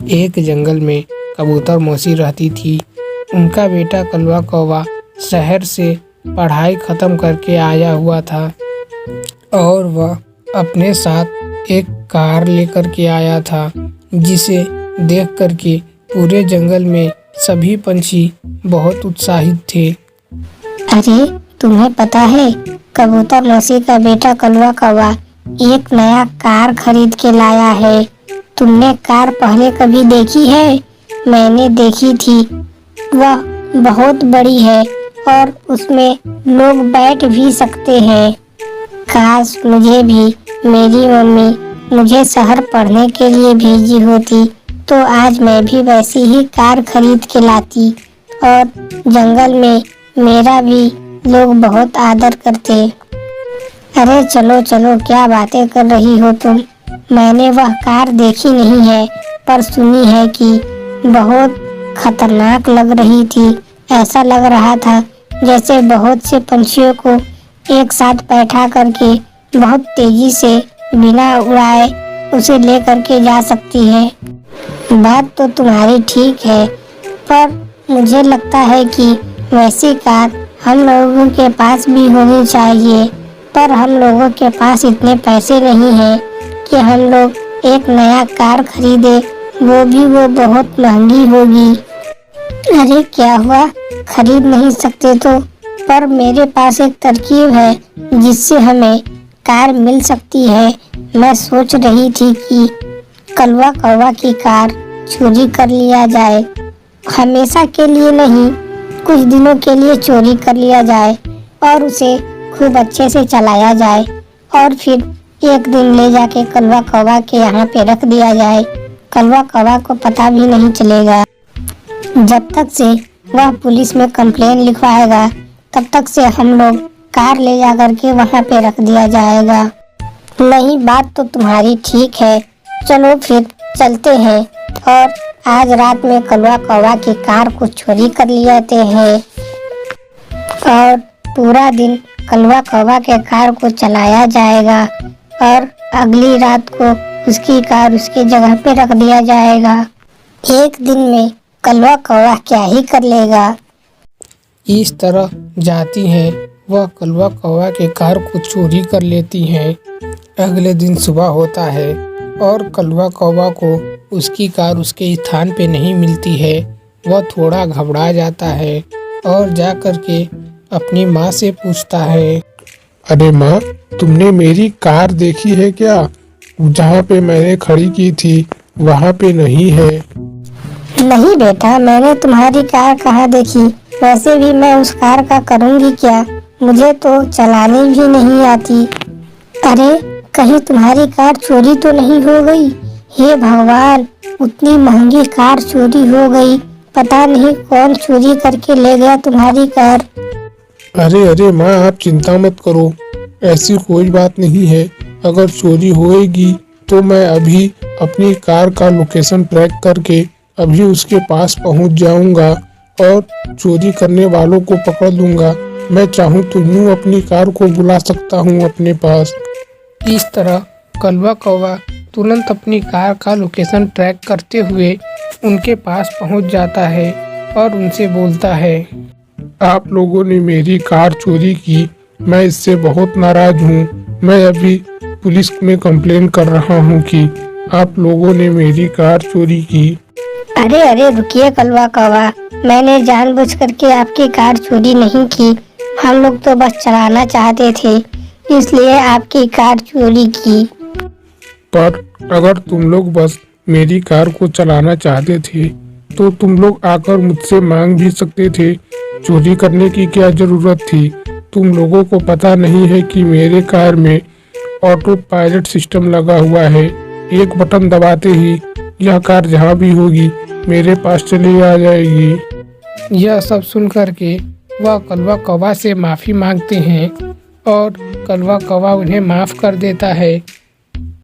एक जंगल में कबूतर मौसी रहती थी। उनका बेटा कलवा कौवा शहर से पढ़ाई खत्म करके आया हुआ था और वह अपने साथ एक कार लेकर के आया था, जिसे देख कर के पूरे जंगल में सभी पंछी बहुत उत्साहित थे। अरे तुम्हें पता है, कबूतर मौसी का बेटा कलवा कौवा एक नया कार खरीद के लाया है। तुमने कार पहले कभी देखी है? मैंने देखी थी। वह बहुत बड़ी है और उसमें लोग बैठ भी सकते हैं। काश मुझे भी मेरी मम्मी मुझे शहर पढ़ने के लिए भेजी होती तो आज मैं भी वैसी ही कार खरीद के लाती और जंगल में मेरा भी लोग बहुत आदर करते। अरे चलो चलो, क्या बातें कर रही हो तुम? मैंने वह कार देखी नहीं है, पर सुनी है कि बहुत खतरनाक लग रही थी। ऐसा लग रहा था जैसे बहुत से पंछियों को एक साथ बैठा करके बहुत तेजी से बिना उड़ाए उसे ले करके जा सकती है। बात तो तुम्हारी ठीक है, पर मुझे लगता है कि वैसी कार हम लोगों के पास भी होनी चाहिए, पर हम लोगों के पास इतने पैसे नहीं हैं कि हम लोग एक नया कार खरीदे, वो बहुत महंगी होगी। अरे क्या हुआ, खरीद नहीं सकते तो? पर मेरे पास एक तरकीब है जिससे हमें कार मिल सकती है। मैं सोच रही थी कि कलवा कौवा की कार चोरी कर लिया जाए। हमेशा के लिए नहीं, कुछ दिनों के लिए चोरी कर लिया जाए और उसे खूब अच्छे से चलाया जाए और फिर एक दिन ले जाके कलवा कौवा के यहाँ पे रख दिया जाए। कलवा कौवा को पता भी नहीं चलेगा। जब तक से वह पुलिस में कंप्लेन लिखवाएगा तब तक से हम लोग कार ले जा करके वहाँ पे रख दिया जाएगा। नहीं, बात तो तुम्हारी ठीक है। चलो फिर चलते हैं और आज रात में कलवा कौवा की कार को चोरी कर लेते हैं और पूरा दिन कलवा कौवा के कार को चलाया जाएगा और अगली रात को उसकी कार उसकी जगह पे रख दिया जाएगा। एक दिन में कलवा कौवा क्या ही कर लेगा। इस तरह जाती हैं, वह कलवा कौवा के कार को चोरी कर लेती हैं। अगले दिन सुबह होता है और कलवा कौवा को उसकी कार उसके स्थान पे नहीं मिलती है। वह थोड़ा घबरा जाता है और जा कर के अपनी माँ से पूछता है, अरे माँ, तुमने मेरी कार देखी है क्या? जहाँ पे मैंने खड़ी की थी वहाँ पे नहीं है। नहीं बेटा, मैंने तुम्हारी कार कहाँ देखी। वैसे भी मैं उस कार का करूँगी क्या, मुझे तो चलानी भी नहीं आती। अरे कहीं तुम्हारी कार चोरी तो नहीं हो गई? हे भगवान, उतनी महंगी कार चोरी हो गई। पता नहीं कौन चोरी करके ले गया तुम्हारी कार। अरे माँ, आप चिंता मत करो, ऐसी कोई बात नहीं है। अगर चोरी होएगी तो मैं अभी अपनी कार का लोकेशन ट्रैक करके अभी उसके पास पहुंच जाऊंगा और चोरी करने वालों को पकड़ लूंगा। मैं चाहूँ तो यूँ अपनी कार को बुला सकता हूँ अपने पास। इस तरह कलवा कौवा तुरंत अपनी कार का लोकेशन ट्रैक करते हुए उनके पास पहुंच जाता है और उनसे बोलता है, आप लोगों ने मेरी कार चोरी की, मैं इससे बहुत नाराज हूँ। मैं अभी पुलिस में कंप्लेन कर रहा हूँ कि आप लोगों ने मेरी कार चोरी की। अरे रुकिए कलवा कौवा, मैंने जानबूझ करके आपकी कार चोरी नहीं की। हम लोग तो बस चलाना चाहते थे, इसलिए आपकी कार चोरी की। पर अगर तुम लोग बस मेरी कार को चलाना चाहते थे तो तुम लोग आकर मुझसे मांग भी सकते थे। चोरी करने की क्या जरूरत थी? तुम लोगों को पता नहीं है कि मेरे कार में ऑटो पायलट सिस्टम लगा हुआ है। एक बटन दबाते ही यह कार जहाँ भी होगी मेरे पास चली आ जाएगी। यह सब सुन कर के वह कलवा कौवा से माफ़ी मांगते हैं और कलवा कौवा उन्हें माफ़ कर देता है